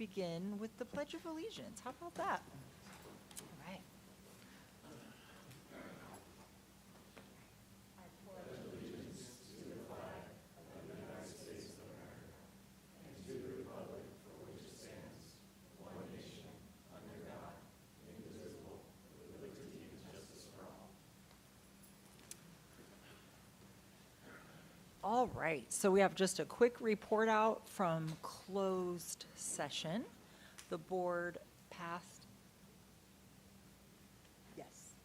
begin with the Pledge of Allegiance. How about that? All right. All right, so we have just a quick report out from closed session. The board passed. Yes.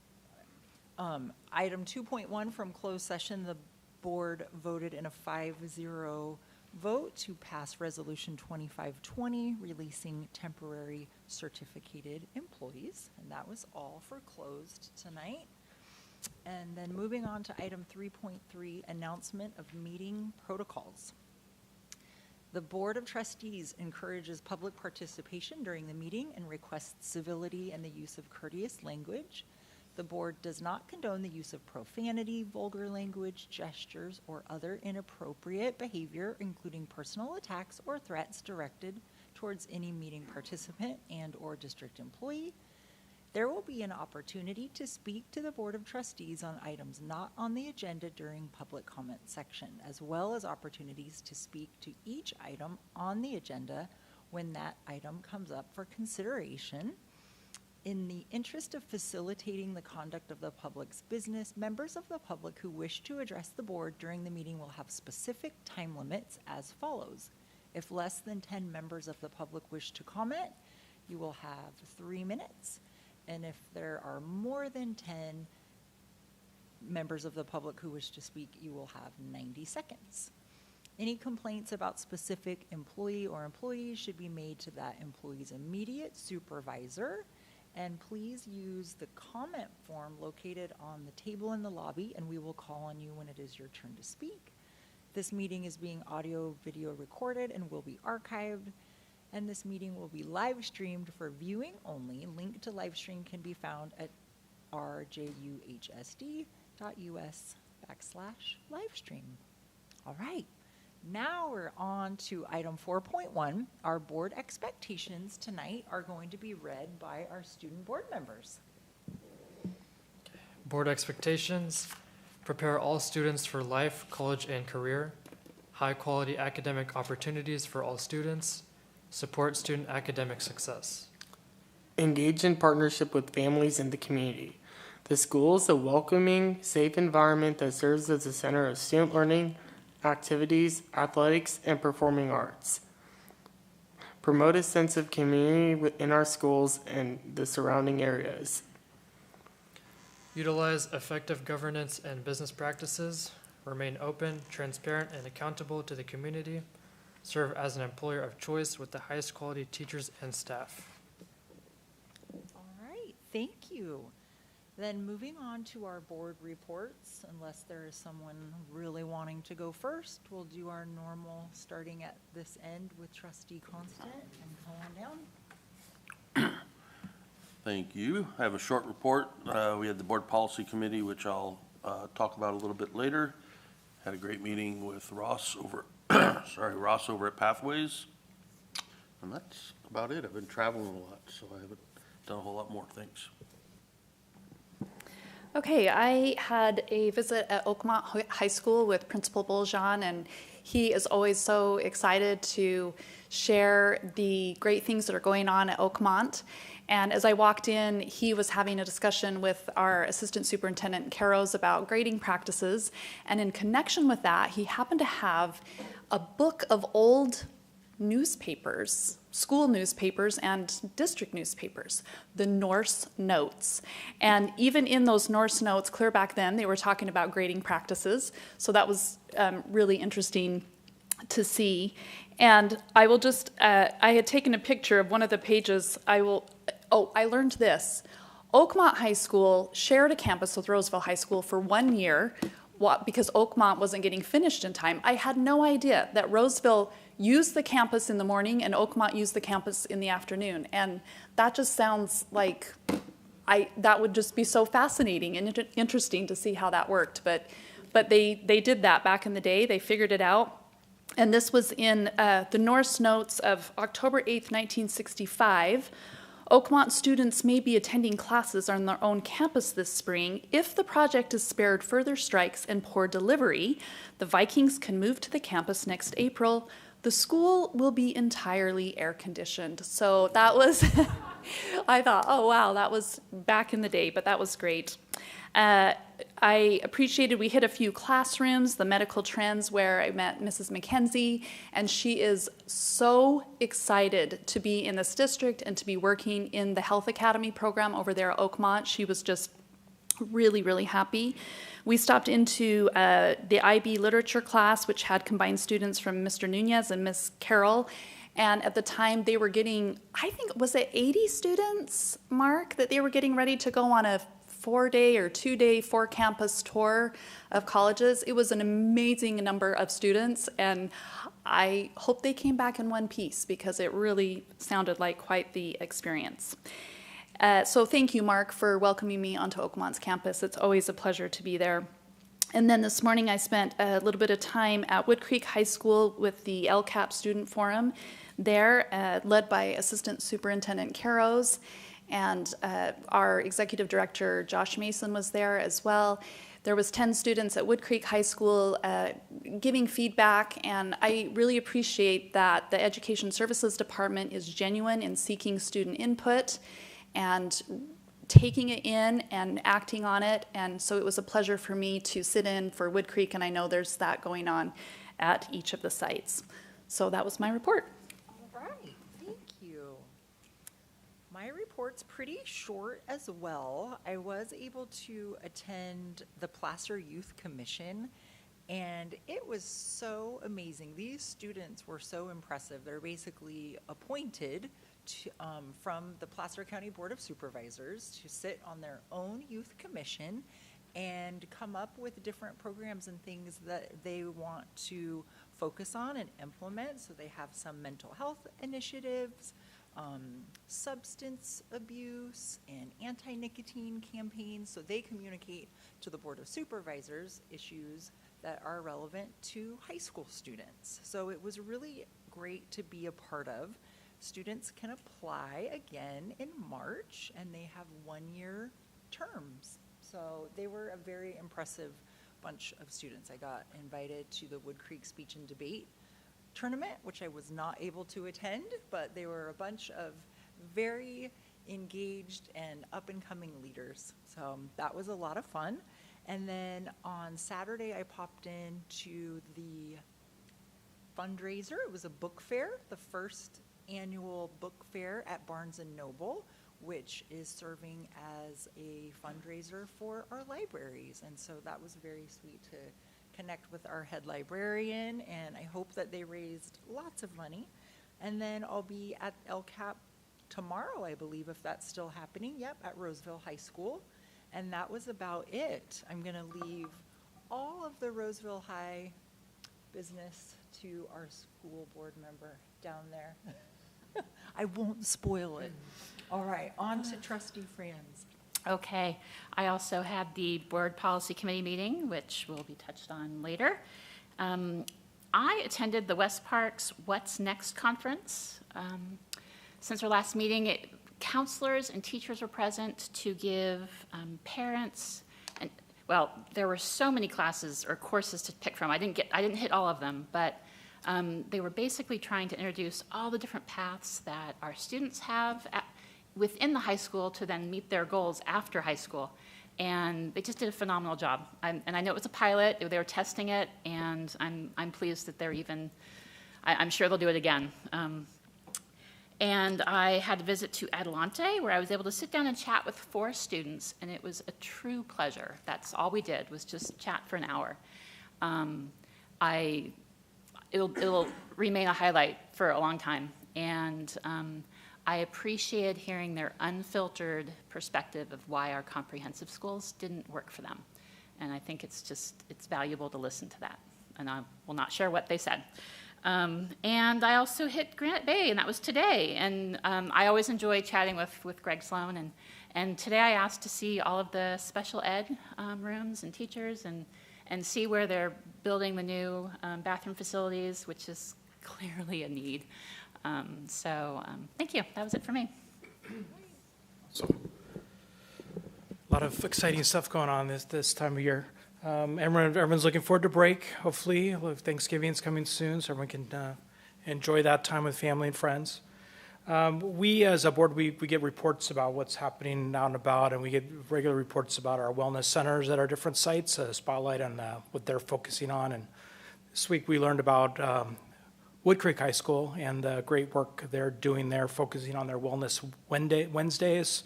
Item 2.1 from closed session, the board voted in a 5-0 vote to pass Resolution 2520, releasing temporary certificated employees. And that was all for closed tonight. And then moving on to item 3.3, announcement of meeting protocols. The Board of Trustees encourages public participation during the meeting and requests civility and the use of courteous language. The board does not condone the use of profanity, vulgar language, gestures, or other inappropriate behavior, including personal attacks or threats directed towards any meeting participant and/or district employee. There will be an opportunity to speak to the Board of Trustees on items not on the agenda during public comment section, as well as opportunities to speak to each item on the agenda when that item comes up for consideration. In the interest of facilitating the conduct of the public's business, members of the public who wish to address the board during the meeting will have specific time limits as follows. If less than 10 members of the public wish to comment, you will have 3 minutes. And if there are more than 10 members of the public who wish to speak, you will have 90 seconds. Any complaints about specific employee or employees should be made to that employee's immediate supervisor. And please use the comment form located on the table in the lobby, and we will call on you when it is your turn to speak. This meeting is being audio-video recorded and will be archived. And this meeting will be live streamed for viewing only. Link to live stream can be found at rjuhsd.us/livestream. All right, now we're on to item 4.1. Our board expectations tonight are going to be read by our student board members. Board expectations: prepare all students for life, college, and career. High quality academic opportunities for all students. Support student academic success. Engage in partnership with families and the community. The school is a welcoming, safe environment that serves as a center of student learning, activities, athletics, and performing arts. Promote a sense of community within our schools and the surrounding areas. Utilize effective governance and business practices. Remain open, transparent, and accountable to the community. Serve as an employer of choice with the highest quality teachers and staff. All right, thank you. Then moving on to our board reports, unless there is someone really wanting to go first, we'll do our normal starting at this end with Trustee Constant and go on down. Thank you. I have a short report. We had the board policy committee, which I'll talk about a little bit later. Had a great meeting with Ross over at Pathways. And that's about it. I've been traveling a lot, so I haven't done a whole lot more things. Okay, I had a visit at Oakmont High School with Principal Boljan, and he is always so excited to share the great things that are going on at Oakmont. And as I walked in, he was having a discussion with our assistant superintendent, Caros, about grading practices. And in connection with that, he happened to have a book of old newspapers, school newspapers and district newspapers, the Norse Notes. And even in those Norse Notes, clear back then, they were talking about grading practices. So that was really interesting to see. And I will just, I had taken a picture of one of the pages. I learned this. Oakmont High School shared a campus with Roseville High School for 1 year because Oakmont wasn't getting finished in time. I had no idea that Roseville used the campus in the morning and Oakmont used the campus in the afternoon. And that just sounds like that would just be so fascinating and interesting to see how that worked. But they did that back in the day. They figured it out. And this was in the Norse notes of October 8th, 1965. Oakmont students may be attending classes on their own campus this spring. If the project is spared further strikes and poor delivery, the Vikings can move to the campus next April. The school will be entirely air conditioned. So that was, I thought, oh wow, that was back in the day, but that was great. I appreciated we hit a few classrooms, the medical trends where I met Mrs. McKenzie, and she is so excited to be in this district and to be working in the Health Academy program over there at Oakmont. She was just really, really happy. We stopped into the IB literature class, which had combined students from Mr. Nunez and Miss Carroll. And at the time they were getting, I think, was it 80 students, Mark, that they were getting ready to go on a 4-day or 2-day 4-campus tour of colleges. It was an amazing number of students, and I hope they came back in one piece because it really sounded like quite the experience. So thank you, Mark, for welcoming me onto Oakmont's campus. It's always a pleasure to be there. And then this morning I spent a little bit of time at Wood Creek High School with the LCAP Student Forum there, led by Assistant Superintendent Caros. And our executive director, Josh Mason, was there as well. There was 10 students at Wood Creek High School giving feedback, and I really appreciate that the Education Services Department is genuine in seeking student input and taking it in and acting on it. And so it was a pleasure for me to sit in for Wood Creek, and I know there's that going on at each of the sites. So that was my report. All right, thank you. My report's pretty short as well. I was able to attend the Placer Youth Commission, and it was so amazing. These students were so impressive. They're basically appointed to, from the Placer County Board of Supervisors to sit on their own youth commission and come up with different programs and things that they want to focus on and implement. So they have some mental health initiatives, substance abuse, and anti-nicotine campaigns. So they communicate to the Board of Supervisors issues that are relevant to high school students. So it was really great to be a part of. Students can apply again in March, and they have 1-year terms. So they were a very impressive bunch of students. I got invited to the Wood Creek Speech and Debate tournament, which I was not able to attend, but they were a bunch of very engaged and up-and-coming leaders. So that was a lot of fun. And then on Saturday, I popped into the fundraiser. It was a book fair, the first annual book fair at Barnes & Noble, which is serving as a fundraiser for our libraries. And so that was very sweet to connect with our head librarian, and I hope that they raised lots of money. And then I'll be at LCAP tomorrow, I believe, if that's still happening. Yep, at Roseville High School. And that was about it. I'm going to leave all of the Roseville High business to our school board member down there. I won't spoil it. All right, on to Trustee Franz. Okay, I also had the Board Policy Committee meeting, which will be touched on later. I attended the West Park's What's Next conference. Since our last meeting, counselors and teachers were present to give parents, and well, there were so many classes or courses to pick from. I didn't hit all of them, but they were basically trying to introduce all the different paths that our students have within the high school to then meet their goals after high school. And they just did a phenomenal job. And I know it was a pilot, they were testing it, and I'm pleased that they're even, I'm sure they'll do it again. And I had a visit to Adelante, where I was able to sit down and chat with 4 students, and it was a true pleasure. That's all we did, was just chat for an hour. It'll remain a highlight for a long time. And I appreciated hearing their unfiltered perspective of why our comprehensive schools didn't work for them. And I think it's valuable to listen to that. And I will not share what they said. And I also hit Granite Bay, and that was today. And I always enjoy chatting with Greg Sloan. And today I asked to see all of the special ed rooms and teachers. And and see where they're building the new bathroom facilities, which is clearly a need. Thank you. That was it for me. So, a lot of exciting stuff going on this time of year. Everyone's looking forward to break, hopefully. Thanksgiving's coming soon, so everyone can enjoy that time with family and friends. We, as a board, we get reports about what's happening out and about, and we get regular reports about our wellness centers at our different sites, a spotlight on what they're focusing on. And this week we learned about Wood Creek High School and the great work they're doing there, focusing on their Wellness Wednesdays,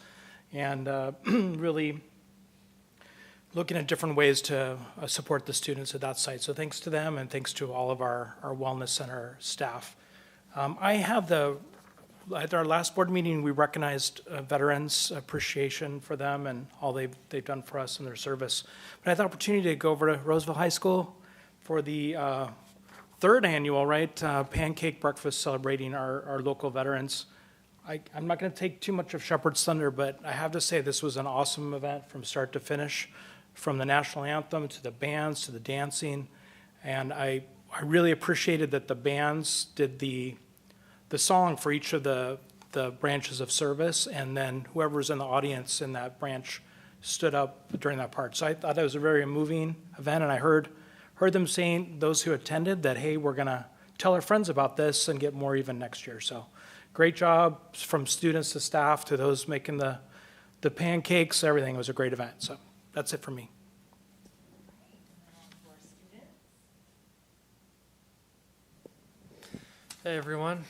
and really looking at different ways to support the students at that site. So thanks to them, and thanks to all of our Wellness Center staff. At our last board meeting, we recognized veterans' appreciation for them and all they've done for us in their service. But I had the opportunity to go over to Roseville High School for the third annual, pancake breakfast celebrating our local veterans. I'm not going to take too much of Shepherd's thunder, but I have to say this was an awesome event from start to finish, from the national anthem to the bands to the dancing. And I really appreciated that the bands did the song for each of the branches of service, and then whoever was in the audience in that branch stood up during that part. So I thought that was a very moving event, and I heard them saying, those who attended, that, hey, we're going to tell our friends about this and get more even next year. So great job from students to staff to those making the pancakes. Everything was a great event. So that's it for me. Hey everyone,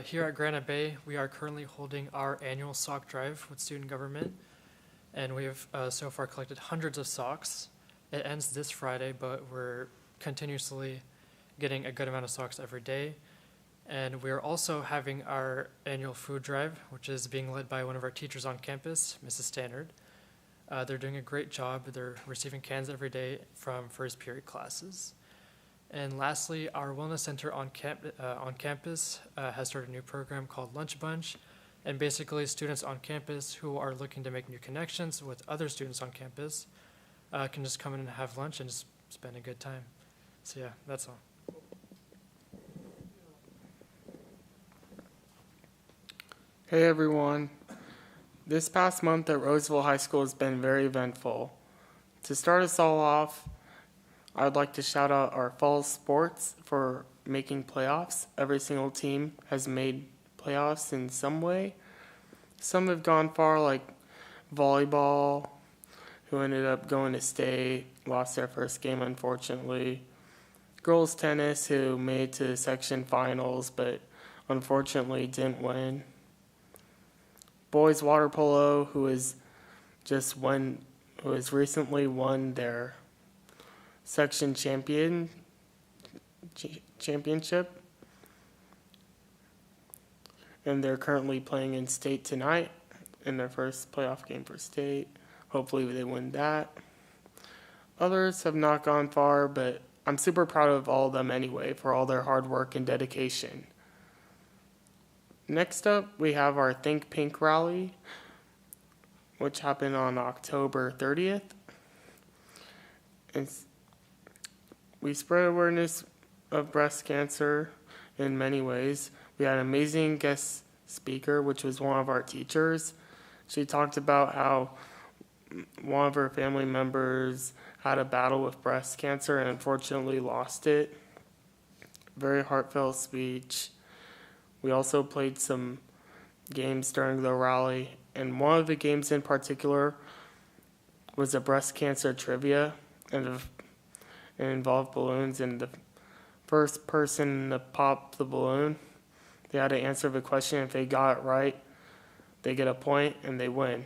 here at Granite Bay, we are currently holding our annual sock drive with student government, and we have so far collected hundreds of socks. It ends this Friday, but we're continuously getting a good amount of socks every day. And we're also having our annual food drive, which is being led by one of our teachers on campus, Mrs. Stannard. They're doing a great job. They're receiving cans every day from first period classes. And lastly, our wellness center on campus has started a new program called Lunch Bunch. And basically, students on campus who are looking to make new connections with other students on campus can just come in and have lunch and just spend a good time. So yeah, that's all. Hey everyone. This past month at Roseville High School has been very eventful. To start us all off, I would like to shout out our fall sports for making playoffs. Every single team has made playoffs in some way. Some have gone far, like volleyball, who ended up going to state, lost their first game unfortunately. Girls tennis, who made it to the section finals, but unfortunately didn't win. Boys water polo, who has recently won their section championship, and they're currently playing in state tonight in their first playoff game for state. Hopefully they win that. Others have not gone far, but I'm super proud of all of them anyway for all their hard work and dedication. Next up, we have our Think Pink rally, which happened on October 30th. We spread awareness of breast cancer in many ways. We had an amazing guest speaker, which was one of our teachers. She talked about how one of her family members had a battle with breast cancer and unfortunately lost it. Very heartfelt speech. We also played some games during the rally, and one of the games in particular was a breast cancer trivia, and it involved balloons, and the first person to pop the balloon, they had to answer the question. If they got it right, they get a point and they win.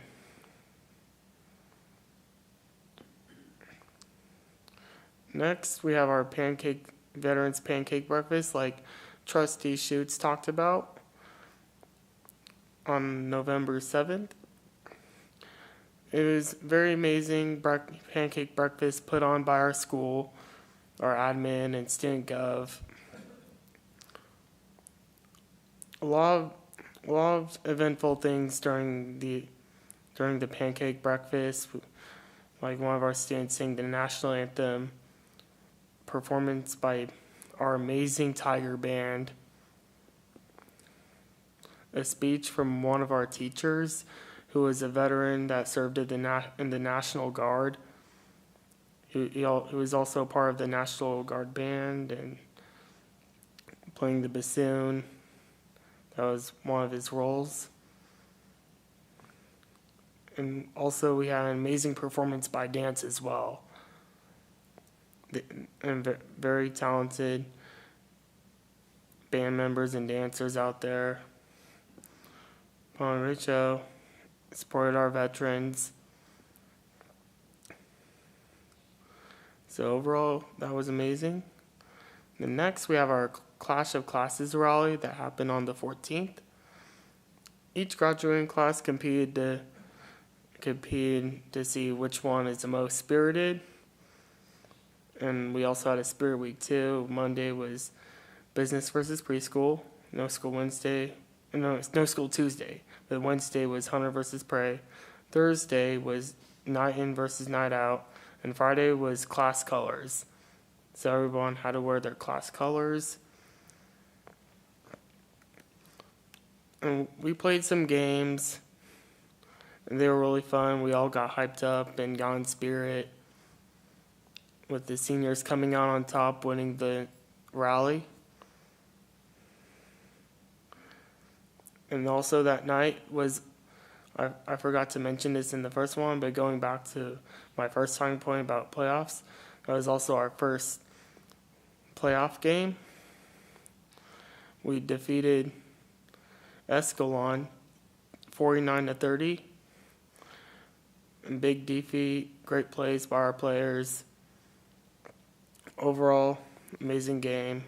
Next, we have our Veterans Pancake Breakfast, like Trustee Schutz talked about, on November 7th. It was very amazing pancake breakfast put on by our school, our admin, and student gov. A lot of eventful things during the pancake breakfast, like one of our students sang the national anthem performance by our amazing Tiger Band, a speech from one of our teachers who was a veteran that served in the National Guard. He was also part of the National Guard Band and playing the bassoon. That was one of his roles. And also we had an amazing performance by dance as well. And very talented band members and dancers out there. Put on a great show, supported our veterans. So overall, that was amazing. Then next, we have our Clash of Classes rally that happened on the 14th. Each graduating class competed to see which one is the most spirited. And we also had a Spirit Week too. Monday was Business versus Preschool. No School Wednesday. No School Tuesday. But Wednesday was Hunter versus Prey. Thursday was Night In versus Night Out. And Friday was Class Colors. So everyone had to wear their class colors. And we played some games. And they were really fun. We all got hyped up and got in spirit, with the seniors coming out on top, winning the rally. And also that night was, I forgot to mention this in the first one, but going back to my first talking point about playoffs, that was also our first playoff game. We defeated Escalon 49-30. And big defeat, great plays by our players. Overall, amazing game.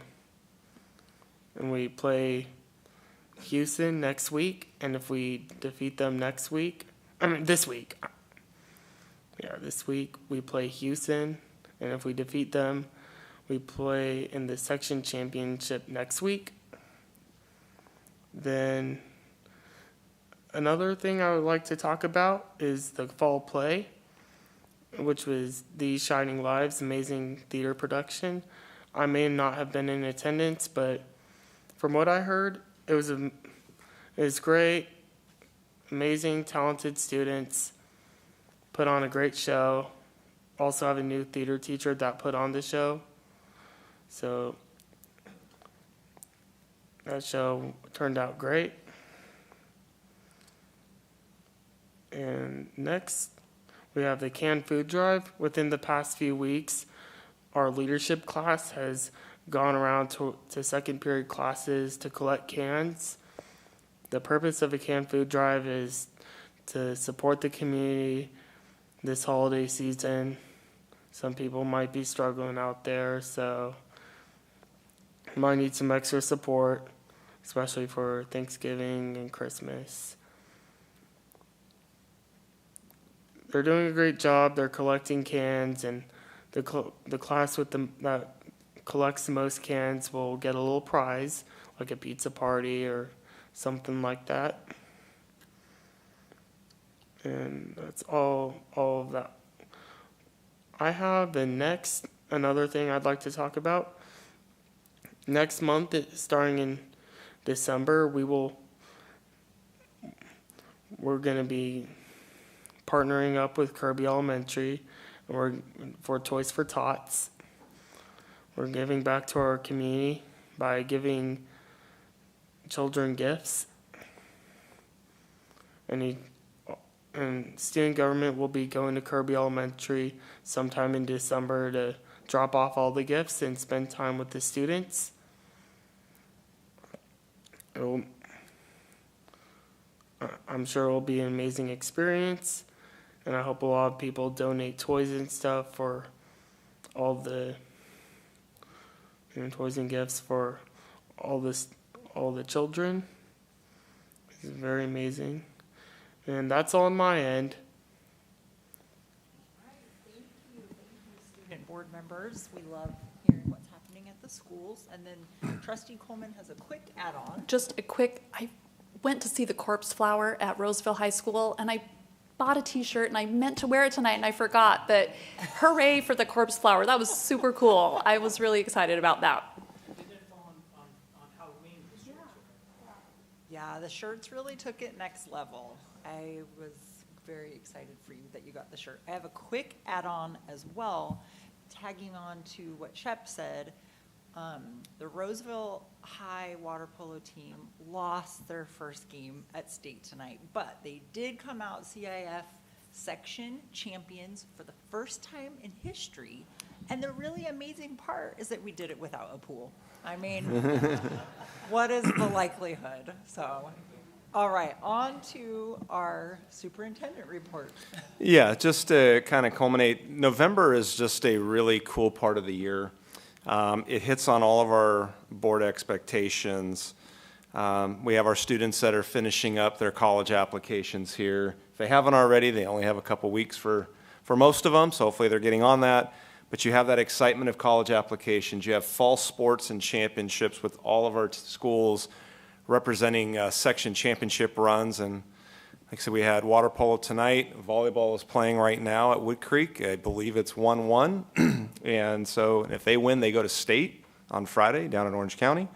And we play Houston next week, and if we defeat them this week, this week we play Houston, and if we defeat them, we play in the section championship next week. Then another thing I would like to talk about is the fall play, which was These Shining Lives, amazing theater production. I may not have been in attendance, but from what I heard, it was great. Amazing, talented students put on a great show. Also have a new theater teacher that put on the show. So that show turned out great. And next, we have the canned food drive. Within the past few weeks, our leadership class has gone around to second period classes to collect cans. The purpose of a canned food drive is to support the community this holiday season. Some people might be struggling out there, so might need some extra support, especially for Thanksgiving and Christmas. They're doing a great job. They're collecting cans, and the class that collects the most cans will get a little prize, like a pizza party or something like that. And that's all of that I have. Another thing I'd like to talk about. Next month, starting in December, we're going to be partnering up with Kirby Elementary for Toys for Tots. We're giving back to our community by giving children gifts. And student government will be going to Kirby Elementary sometime in December to drop off all the gifts and spend time with the students. I'm sure it will be an amazing experience, and I hope a lot of people donate toys and stuff for all the toys and gifts for all the children. It's very amazing. And that's all on my end. All right, thank you, student board members. We love hearing what's happening at the schools. And then Trustee Coleman has a quick add-on. Just a quick, I went to see the corpse flower at Roseville High School, and I bought a t-shirt and I meant to wear it tonight and I forgot, but hooray for the corpse flower. That was super cool. I was really excited about that. Yeah, the shirts really took it next level. I was very excited for you that you got the shirt. I have a quick add-on as well, tagging on to what Shep said. The Roseville High water polo team lost their first game at state tonight, but they did come out CIF section champions for the first time in history. And the really amazing part is that we did it without a pool. I mean, what is the likelihood? So, all right, on to our superintendent report. Yeah, just to kind of culminate, November is just a really cool part of the year. It hits on all of our board expectations. We have our students that are finishing up their college applications here. If they haven't already, they only have a couple weeks for most of them, so hopefully they're getting on that. But you have that excitement of college applications. You have fall sports and championships with all of our schools representing section championship runs. And like I said, we had water polo tonight. Volleyball is playing right now at Wood Creek. I believe it's 1-1. And so if they win, they go to state on Friday down in Orange County.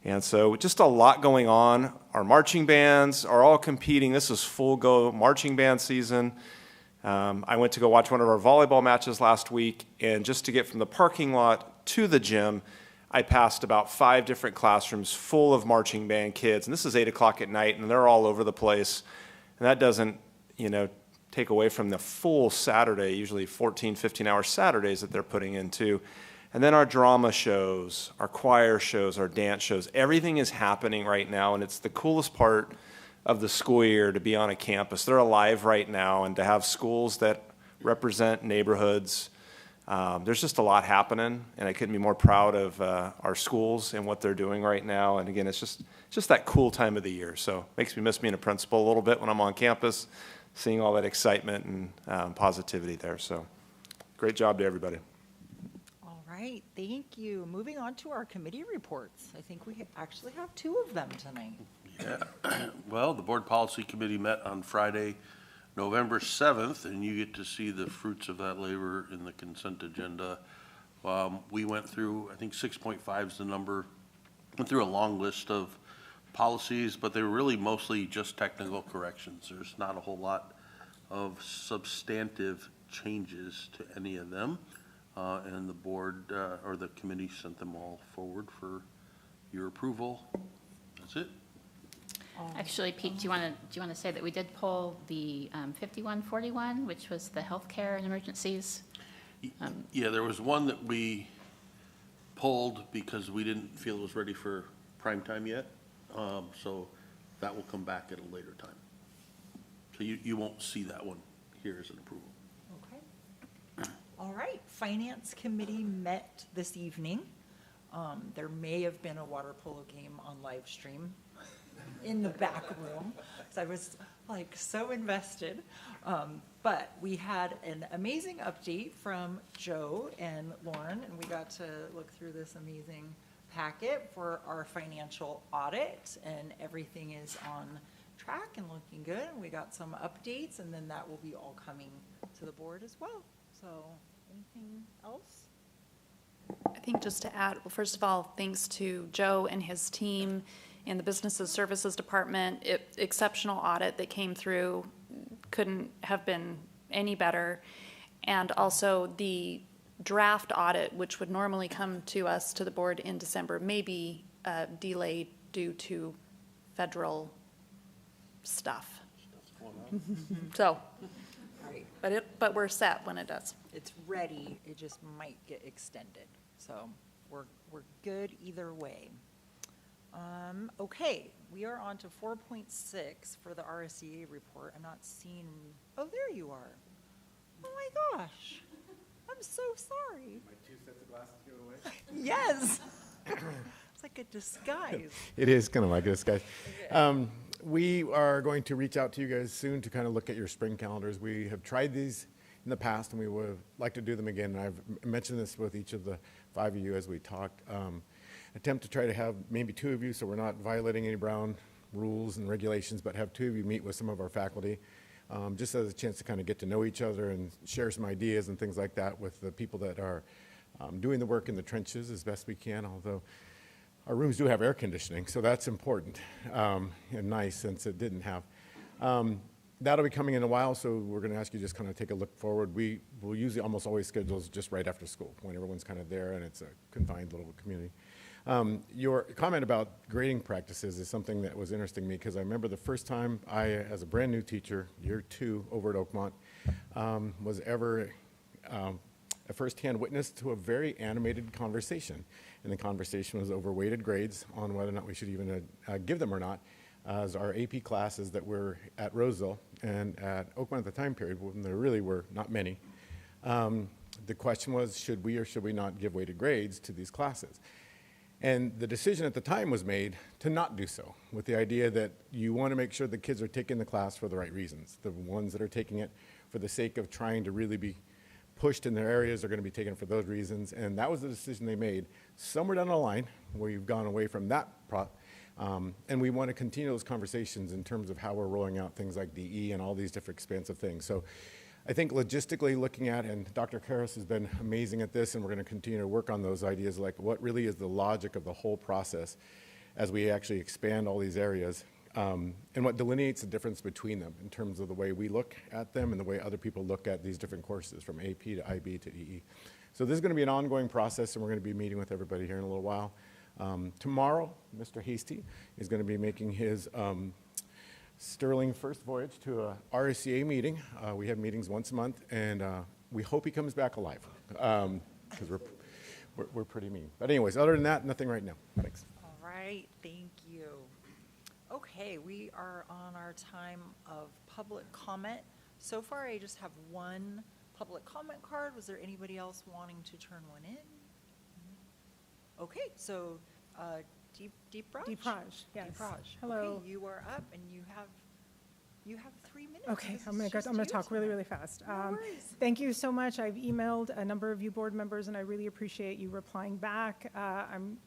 And so just a lot going on. Our marching bands are all competing. This is full go marching band season. I went to go watch one of our volleyball matches last week, and just to get from the parking lot to the gym, I passed about 5 different classrooms full of marching band kids. And this is 8 o'clock at night, and they're all over the place. And that doesn't, take away from the full Saturday, usually 14, 15-hour Saturdays that they're putting into. And then our drama shows, our choir shows, our dance shows, everything is happening right now, and it's the coolest part of the school year to be on a campus. They're alive right now, and to have schools that represent neighborhoods. There's just a lot happening, and I couldn't be more proud of our schools and what they're doing right now. And again, it's just that cool time of the year. So it makes me miss being a principal a little bit when I'm on campus, seeing all that excitement and positivity there. So great job to everybody. All right, thank you. Moving on to our committee reports. I think we actually have 2 of them tonight. Yeah, well, the Board Policy Committee met on Friday, November 7th, and you get to see the fruits of that labor in the consent agenda. We went through, I think 6.5 is the number, went through a long list of policies, but they were really mostly just technical corrections. There's not a whole lot of substantive changes to any of them, and the board or the committee sent them all forward for your approval. That's it. Actually, Pete, do you want to say that we did pull the 5141, which was the healthcare and emergencies? Yeah, there was one that we pulled because we didn't feel it was ready for prime time yet. So that will come back at a later time. So you won't see that one here as an approval. Okay. All right, Finance Committee met this evening. There may have been a water polo game on live stream in the back room, so I was like so invested. But we had an amazing update from Joe and Lauren, and we got to look through this amazing packet for our financial audit, and everything is on track and looking good. And we got some updates, and then that will be all coming to the board as well. So anything else? I think just to add, well, first of all, thanks to Joe and his team in the Business and Services Department. Exceptional audit that came through, couldn't have been any better. And also the draft audit, which would normally come to us, to the board in December, may be delayed due to federal stuff. So, Right. but we're set when it does. It's ready, it just might get extended. So we're good either way. Okay, we are on to 4.6 for the RSEA report. I'm not seeing, oh, there you are. Oh my gosh, I'm so sorry. My 2 sets of glasses go away? Yes. It's like a disguise. It is kind of like this, guys. We are going to reach out to you guys soon to kind of look at your spring calendars. We have tried these in the past, and we would like to do them again. And I've mentioned this with each of the 5 of you as we talked. Attempt to try to have maybe 2 of you, so we're not violating any Brown rules and regulations, but have 2 of you meet with some of our faculty. just as a chance to kind of get to know each other and share some ideas and things like that with the people that are doing the work in the trenches as best we can, although our rooms do have air conditioning, so that's important and nice since it didn't have. That'll be coming in a while, so we're going to ask you just kind of take a look forward. We will usually almost always schedule just right after school when everyone's kind of there and it's a confined little community. Your comment about grading practices is something that was interesting to me because I remember the first time I, as a brand new teacher, year 2 over at Oakmont, was ever a firsthand witness to a very animated conversation. And the conversation was over weighted grades on whether or not we should even give them or not, as our AP classes that were at Roseville and at Oakmont at the time period, when there really were not many. The question was, should we or should we not give weighted grades to these classes? And the decision at the time was made to not do so, with the idea that you want to make sure the kids are taking the class for the right reasons. The ones that are taking it for the sake of trying to really be pushed in their areas are going to be taken for those reasons. And that was the decision they made. Somewhere down the line, we've gone away from that and we want to continue those conversations in terms of how we're rolling out things like DE and all these different expansive things. So I think logistically looking at, and Dr. Karras has been amazing at this, and we're going to continue to work on those ideas, like what really is the logic of the whole process as we actually expand all these areas, and what delineates the difference between them in terms of the way we look at them and the way other people look at these different courses from AP to IB to EE. So this is going to be an ongoing process, and we're going to be meeting with everybody here in a little while. Tomorrow, Mr. Hasty is going to be making his sterling first voyage to a RSCA meeting. We have meetings once a month, and we hope he comes back alive because we're pretty mean. But anyways, other than that, nothing right now. Thanks. All right, thank you. Okay, we are on our time of public comment. So far, I just have one public comment card. Was there anybody else wanting to turn one in? Okay, so Deep Raj? Deep Raj, yes. Deep Raj. Hello. Okay, you are up and you have 3 minutes. Okay, This I'm is just gonna you talk really, tonight. really fast. No worries. Thank you so much. I've emailed a number of you board members, and I really appreciate you replying back. I'm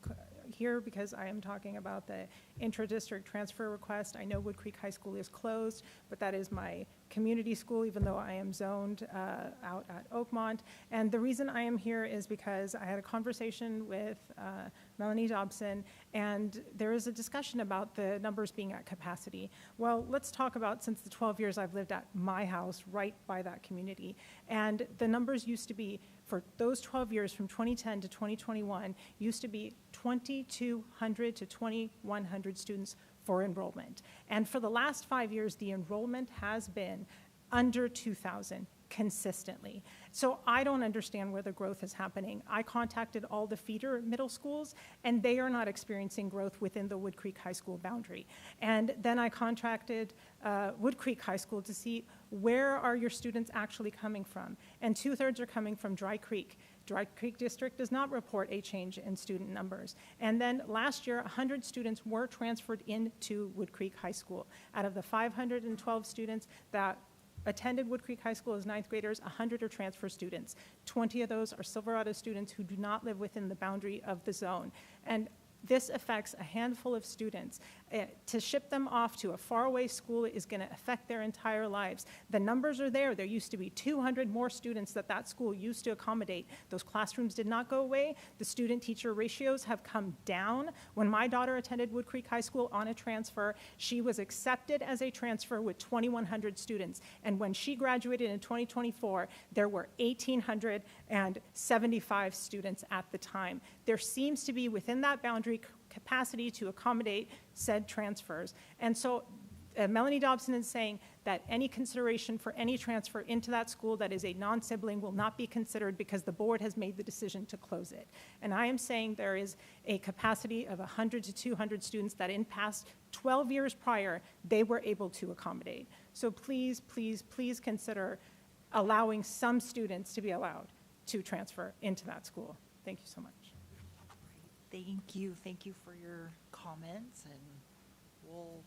here because I am talking about the intra-district transfer request. I know Wood Creek High School is closed, but that is my community school, even though I am zoned out at Oakmont. And the reason I am here is because I had a conversation with Melanie Dobson, and there is a discussion about the numbers being at capacity. Well, let's talk about, since the 12 years I've lived at my house right by that community, and the numbers used to be, for those 12 years from 2010 to 2021, used to be 2,200 to 2,100 students for enrollment. And for the last 5 years, the enrollment has been under 2,000 consistently. So I don't understand where the growth is happening. I contacted all the feeder middle schools, and they are not experiencing growth within the Wood Creek High School boundary. And then I contacted Wood Creek High School to see where are your students actually coming from. And 2/3 are coming from Dry Creek. Dry Creek District does not report a change in student numbers. And then last year, 100 students were transferred into Wood Creek High School. Out of the 512 students that attended Wood Creek High School as 9th graders, 100 are transfer students. 20 of those are Silverado students who do not live within the boundary of the zone. And this affects a handful of students. To ship them off to a faraway school is going to affect their entire lives. The numbers are there. There used to be 200 more students that school used to accommodate. Those classrooms did not go away. The student-teacher ratios have come down. When my daughter attended Wood Creek High School on a transfer, she was accepted as a transfer with 2,100 students. And when she graduated in 2024, there were 1,875 students at the time. There seems to be within that boundary capacity to accommodate said transfers. And so Melanie Dobson is saying that any consideration for any transfer into that school that is a non-sibling will not be considered because the board has made the decision to close it. And I am saying there is a capacity of 100 to 200 students that in past 12 years prior, they were able to accommodate. So please, please, please consider allowing some students to be allowed to transfer into that school. Thank you so much. Thank you for your comments, and we'll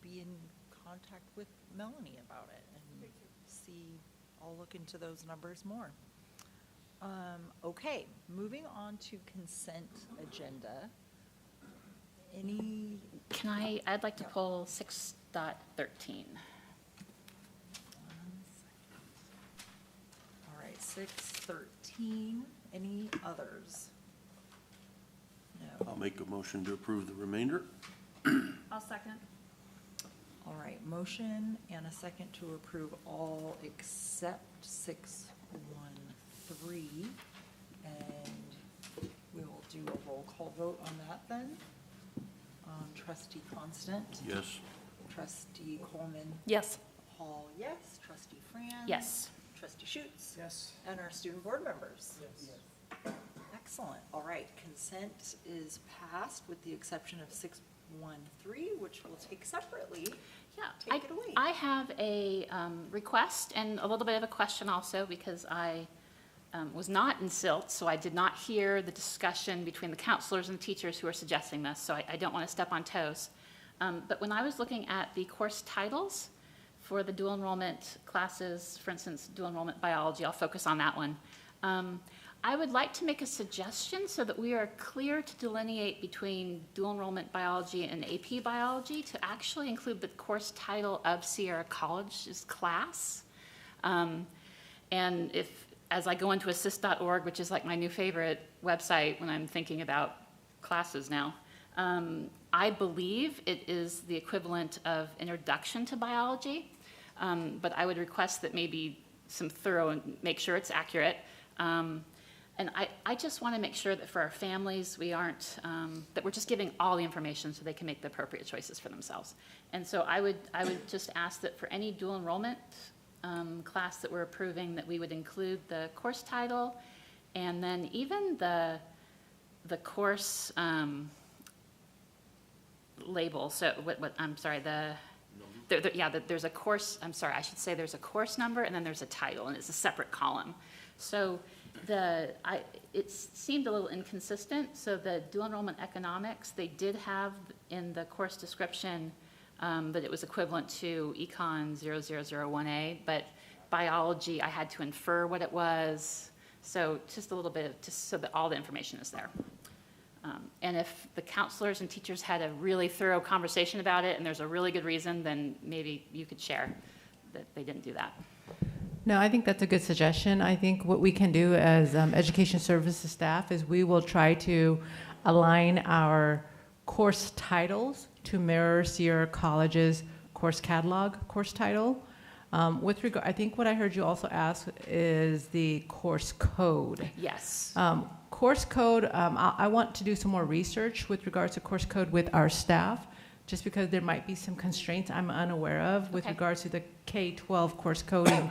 be in contact with Melanie about it and see, I'll look into those numbers more. Okay, moving on to consent agenda. I'd like to pull 6.13. 6:13. Any others? No. I'll make a motion to approve the remainder. I'll second. All right, motion and a second to approve all except 613. And we will do a roll call vote on that then. Trustee Constant? Yes. Trustee Coleman? Yes. Hall, yes. Trustee Fran? Yes. Trustee Schutz? Yes. And our student board members? Excellent. All right, consent is passed with the exception of 613, which we'll take separately. Yeah. Take it away. I have a request and a little bit of a question also because I was not in SILT, so I did not hear the discussion between the counselors and the teachers who are suggesting this, so I don't want to step on toes. But when I was looking at the course titles for the dual enrollment classes, for instance, dual enrollment biology, I'll focus on that one. I would like to make a suggestion so that we are clear to delineate between dual enrollment biology and AP biology to actually include the course title of Sierra College's class. And if, as I go into assist.org, which is like my new favorite website when I'm thinking about classes now, I believe it is the equivalent of Introduction to Biology, but I would request that maybe some thorough and make sure it's accurate. And I just want to make sure that for our families, we aren't, that we're just giving all the information so they can make the appropriate choices for themselves. And so I would just ask that for any dual enrollment class that we're approving, that we would include the course title and then even the course label. So I'm sorry, there's a course, I'm sorry, I should say there's a course number and then there's a title and it's a separate column. So it seemed a little inconsistent. So the dual enrollment economics, they did have in the course description that it was equivalent to Econ 0001A, but biology, I had to infer what it was. So just a little bit, just so that all the information is there. And if the counselors and teachers had a really thorough conversation about it and there's a really good reason, then maybe you could share that they didn't do that. No, I think that's a good suggestion. I think what we can do as education services staff is we will try to align our course titles to mirror Sierra College's course catalog course title. With regard, I think what I heard you also ask is the course code. Yes. Course code, I want to do some more research with regards to course code with our staff, just because there might be some constraints I'm unaware of with regards to the K-12 course coding.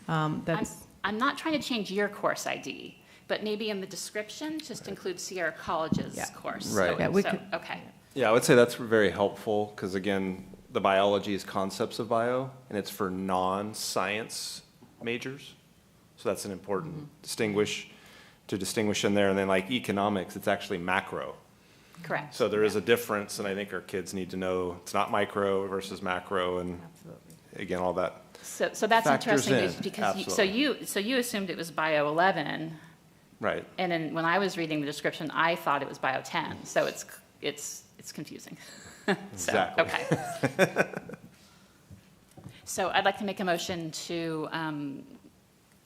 I'm not trying to change your course ID, but maybe in the description, just include Sierra College's course. Right. Okay. Yeah, I would say that's very helpful because, again, the biology is concepts of bio, and it's for non-science majors. So that's an important distinguish in there. And then like economics, it's actually macro. Correct. So there is a difference, and I think our kids need to know it's not micro versus macro, and again, all that. So that's factors interesting in. because Absolutely. so you assumed it was Bio 11, Right. and then when I was reading the description, I thought it was Bio 10. So it's confusing. Exactly. Okay. So I'd like to make a motion to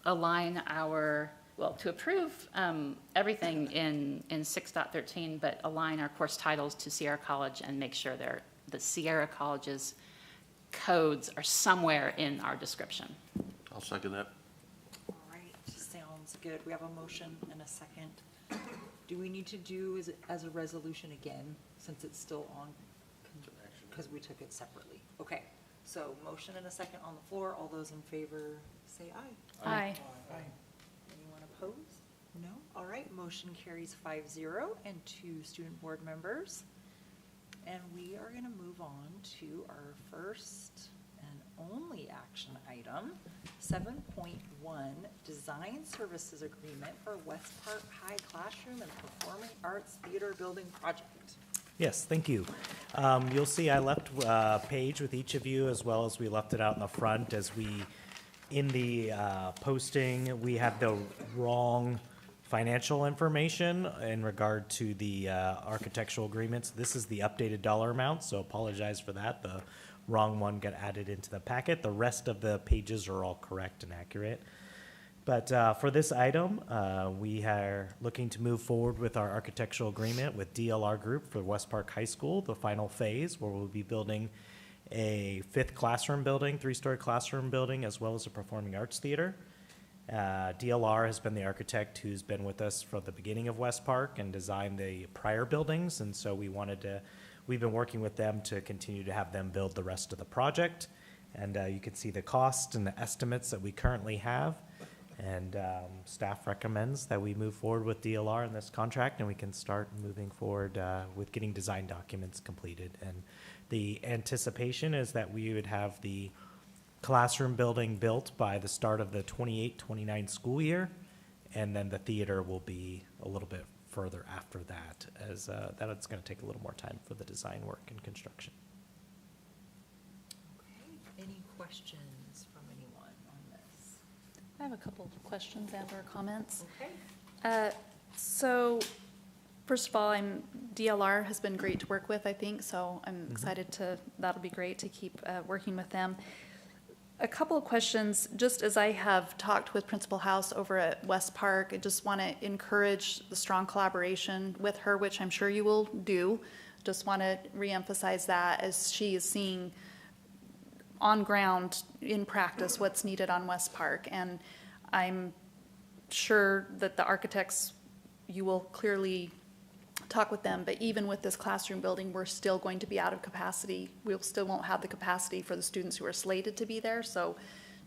align to approve everything in 6.13, but align our course titles to Sierra College and make sure the Sierra College's codes are somewhere in our description. I'll second that. All right, sounds good. We have a motion and a second. Do we need to do as a resolution again, since it's still on? Because we took it separately. Okay, so motion and a second on the floor. All those in favor say aye. Aye. Anyone opposed? No? All right, motion carries 5-0 and 2 student board members. And we are going to move on to our first and only action item, 7.1, Design Services Agreement for West Park High Classroom and Performing Arts Theater Building Project. Yes, thank you. You'll see I left a page with each of you, as well as we left it out in the front as in the posting, we had the wrong financial information in regard to the architectural agreements. This is the updated dollar amount, so apologize for that. The wrong one got added into the packet. The rest of the pages are all correct and accurate. But for this item, we are looking to move forward with our architectural agreement with DLR Group for West Park High School, the final phase, where we'll be building a 5th classroom building, 3-story classroom building, as well as a performing arts theater. DLR has been the architect who's been with us from the beginning of West Park and designed the prior buildings, and so we've been working with them to continue to have them build the rest of the project. And you can see the cost and the estimates that we currently have. And staff recommends that we move forward with DLR in this contract, and we can start moving forward with getting design documents completed. And the anticipation is that we would have the classroom building built by the start of the 28-29 school year, and then the theater will be a little bit further after that, as that it's going to take a little more time for the design work and construction. Okay, any questions from anyone on this? I have a couple of questions and or comments. Okay. So, first of all, DLR has been great to work with, I think, so I'm excited that'll be great to keep working with them. A couple of questions, just as I have talked with Principal House over at West Park, I just want to encourage the strong collaboration with her, which I'm sure you will do. Just want to reemphasize that as she is seeing on ground, in practice, what's needed on West Park. And I'm sure that the architects, you will clearly talk with them, but even with this classroom building, we're still going to be out of capacity. We still won't have the capacity for the students who are slated to be there. So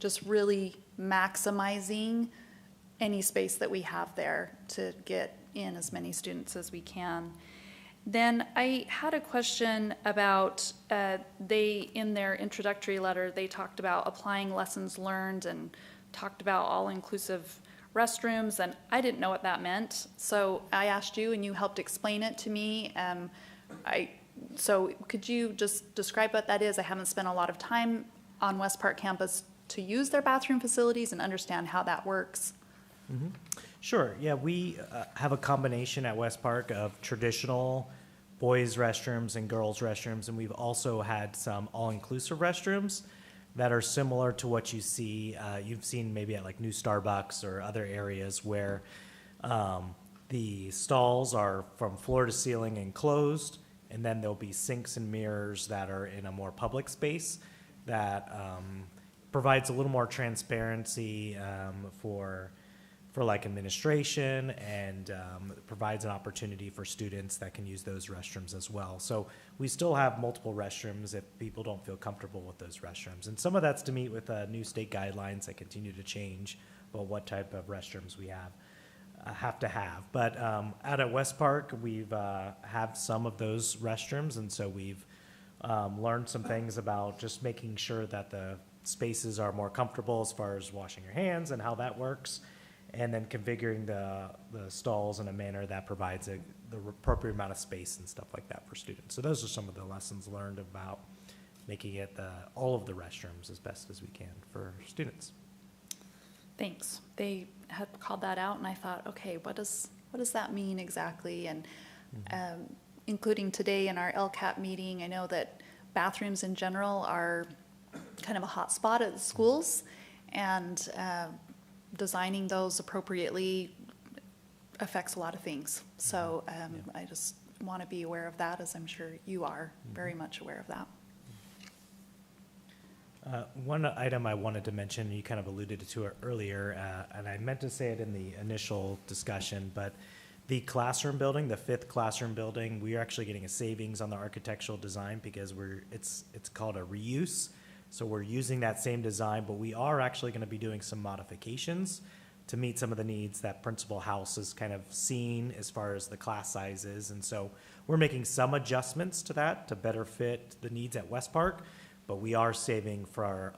just really maximizing any space that we have there to get in as many students as we can. Then I had a question about, in their introductory letter, they talked about applying lessons learned and talked about all-inclusive restrooms, and I didn't know what that meant. So I asked you and you helped explain it to me. So could you just describe what that is? I haven't spent a lot of time on West Park campus to use their bathroom facilities and understand how that works. Mm-hmm. Sure, yeah, we have a combination at West Park of traditional boys' restrooms and girls' restrooms, and we've also had some all-inclusive restrooms that are similar to what you see, you've seen maybe at like new Starbucks or other areas where the stalls are from floor to ceiling enclosed, and then there'll be sinks and mirrors that are in a more public space that provides a little more transparency for like administration, and provides an opportunity for students that can use those restrooms as well. So we still have multiple restrooms if people don't feel comfortable with those restrooms. And some of that's to meet with new state guidelines that continue to change about what type of restrooms we have to have. But out at West Park, we've have some of those restrooms, and so we've learned some things about just making sure that the spaces are more comfortable as far as washing your hands and how that works, and then configuring the stalls in a manner that provides the appropriate amount of space and stuff like that for students. So those are some of the lessons learned about making it all of the restrooms as best as we can for students. Thanks. They had called that out, and I thought, okay, what does that mean exactly? And including today in our LCAP meeting, I know that bathrooms in general are kind of a hot spot at the schools, and designing those appropriately affects a lot of things. So I just want to be aware of that, as I'm sure you are very much aware of that. One item I wanted to mention, you kind of alluded to it earlier, and I meant to say it in the initial discussion, but the classroom building, the 5th classroom building, we are actually getting a savings on the architectural design because it's called a reuse. So we're using that same design, but we are actually going to be doing some modifications to meet some of the needs that Principal House has kind of seen as far as the class sizes. And so we're making some adjustments to that to better fit the needs at West Park, but we are saving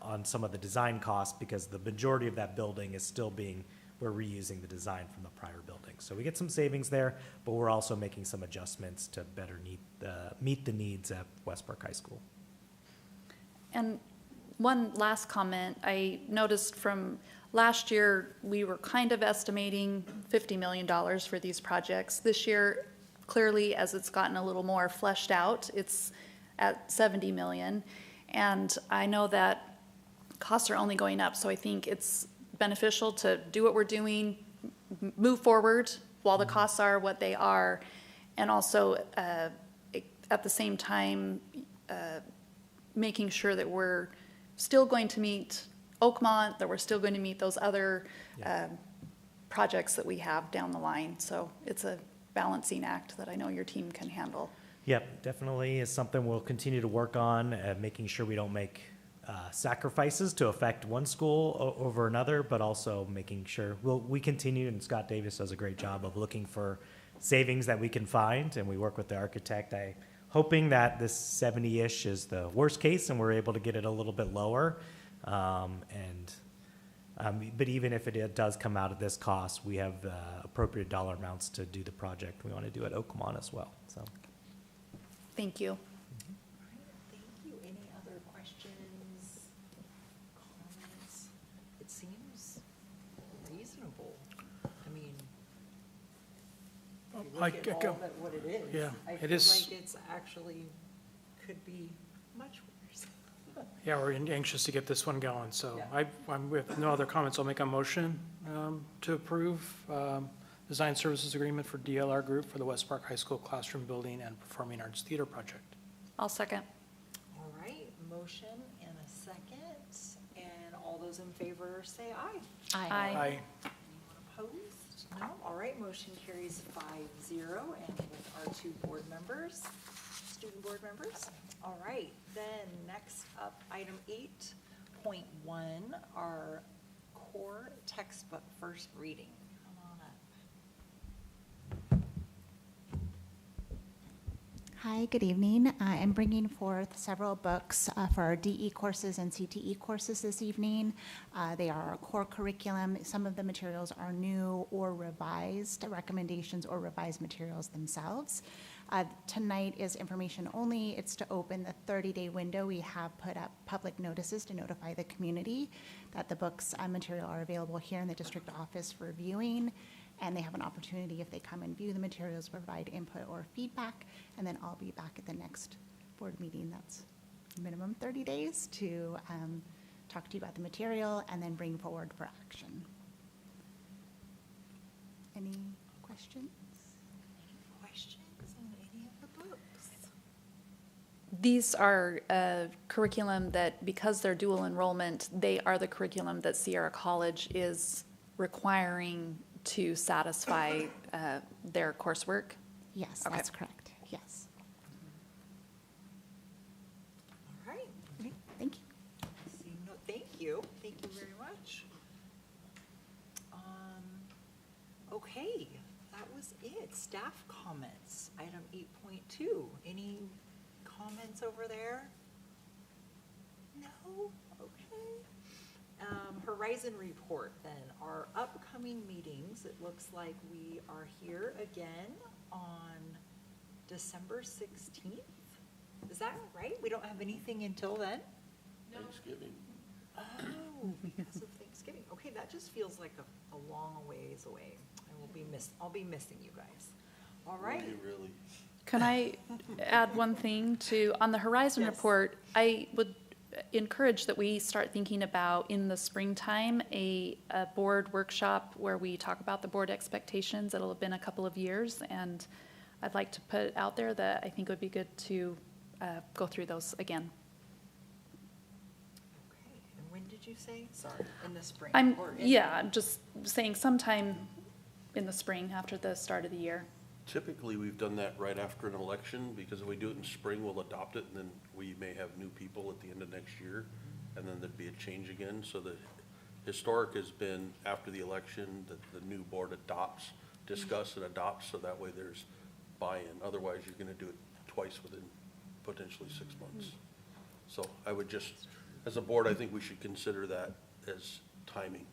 on some of the design costs because the majority of that building is still we're reusing the design from the prior building. So we get some savings there, but we're also making some adjustments to better meet the needs at West Park High School. And one last comment, I noticed from last year, we were kind of estimating $50 million for these projects. This year, clearly, as it's gotten a little more fleshed out, it's at 70 million. And I know that costs are only going up, so I think it's beneficial to do what we're doing, move forward while the costs are what they are, and also at the same time making sure that we're still going to meet Oakmont, that we're still going to meet those other projects that we have down the line. So it's a balancing act that I know your team can handle. Yep, definitely is something we'll continue to work on, making sure we don't make sacrifices to affect one school over another, but also making sure we continue, and Scott Davis does a great job of looking for savings that we can find, and we work with the architect. Hoping that this 70-ish is the worst case and we're able to get it a little bit lower. But even if it does come out of this cost, we have appropriate dollar amounts to do the project we want to do at Oakmont as well. So, Thank you. All right, thank you. Any other questions, comments? It seems reasonable. I mean, if you look at all that what it is, Yeah, I it feel is. like it's actually could be much worse. Yeah, we're anxious to get this one going, so Yeah. I'm with no other comments, I'll make a motion to approve design services agreement for DLR Group for the West Park High School classroom building and performing arts theater project. I'll second. All right, motion and a second, and all those in favor say aye. Aye. Aye. Anyone opposed? No? All right, motion carries 5-0, and with our two board members, student board members. All right, then next up, item 8.1, our core textbook first reading. Come on up. Hi, good evening. I'm bringing forth several books for our DE courses and CTE courses this evening. They are our core curriculum. Some of the materials are new or revised, recommendations or revised materials themselves. Tonight is information only. It's to open the 30-day window. We have put up public notices to notify the community that the books and material are available here in the district office for viewing. And they have an opportunity, if they come and view the materials, provide input or feedback, and then I'll be back at the next board meeting. That's minimum 30 days to talk to you about the material and then bring forward for action. Any questions? Any questions on any of the books? These are curriculum that, because they're dual enrollment, they are the curriculum that Sierra College is requiring to satisfy their coursework? Yes, Okay. that's correct. Yes. All right. Okay, thank you. See, no, thank you. Thank you very much. Okay, that was it. Staff comments, item 8.2. Any comments over there? No? Okay. Horizon report then. Our upcoming meetings, it looks like we are here again on December 16th. Is that right? We don't have anything until then? Thanksgiving. Oh, because of Thanksgiving. Okay, that just feels like a long ways away. I'll be missing you guys. All right. Really? Can I add one thing on the Horizon Yes. report? I would encourage that we start thinking about, in the springtime, a board workshop where we talk about the board expectations. It'll have been a couple of years, and I'd like to put out there that I think it would be good to go through those again. Okay, and when did you say? Sorry, in the spring? I'm just saying sometime in the spring after the start of the year. Typically, we've done that right after an election, because if we do it in spring, we'll adopt it, and then we may have new people at the end of next year, and then there'd be a change again. So the historic has been after the election, that the new board adopts, discuss and adopts, so that way there's buy-in. Otherwise, you're gonna do it twice within potentially 6 months. So I would just, as a board, I think we should consider that as timing.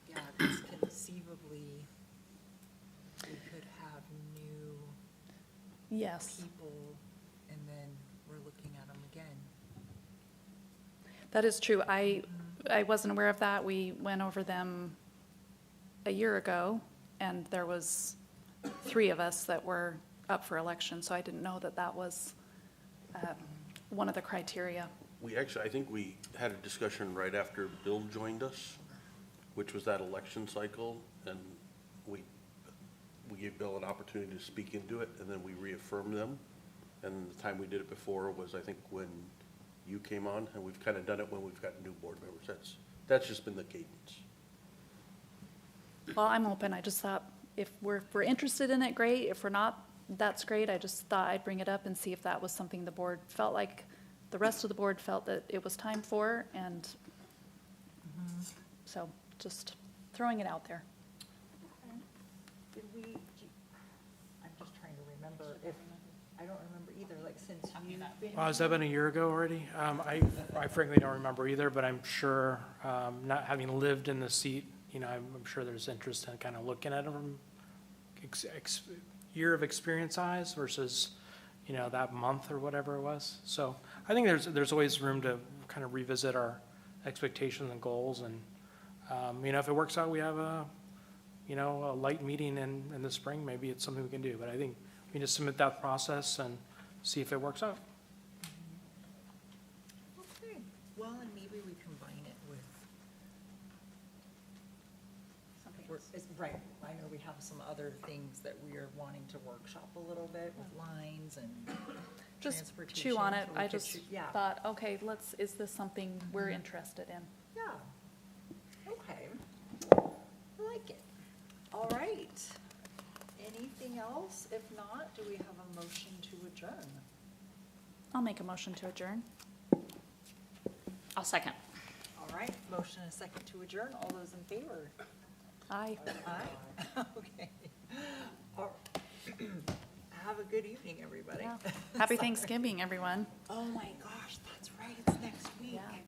Yeah, because conceivably, we could have new Yes. people, and then we're looking at them again. That is true. I wasn't aware of that. We went over them a year ago, and there was 3 of us that were up for election, so I didn't know that that was one of the criteria. we actually, I think we had a discussion right after Bill joined us, which was that election cycle, and we gave Bill an opportunity to speak into it, and then we reaffirmed them. And the time we did it before was, I think, when you came on, and we've kind of done it when we've got new board members. That's just been the cadence. Well, I'm open. I just thought if we're interested in it, great. If we're not, that's great. I just thought I'd bring it up and see if that was something the board felt like, the rest of the board felt that it was time for, and so just throwing it out there. Did we, I'm just trying to remember if, I don't remember either, like since you've been. Has that been a year ago already? I frankly don't remember either, but I'm sure, not having lived in the seat, I'm sure there's interest in kind of looking at it from year of experience eyes versus, that month or whatever it was. So I think there's always room to kind of revisit our expectations and goals, and, if it works out, we have a light meeting in the spring, maybe it's something we can do, but I think we just submit that process and see if it works out. Okay, well, and maybe we combine it with. Right, I know we have some other things that we are wanting to workshop a little bit with lines and Just transportation. chew on it. so we I could just yeah. thought, okay, is this something we're interested in? Yeah, okay, I like it. All right, anything else? If not, do we have a motion to adjourn? I'll make a motion to adjourn. I'll second. All right, motion and a second to adjourn, all those in favor? Aye. Aye, okay. All right. Have a good evening, everybody. Yeah. Happy Thanksgiving, everyone. Oh my gosh, that's right, it's next week. Yeah.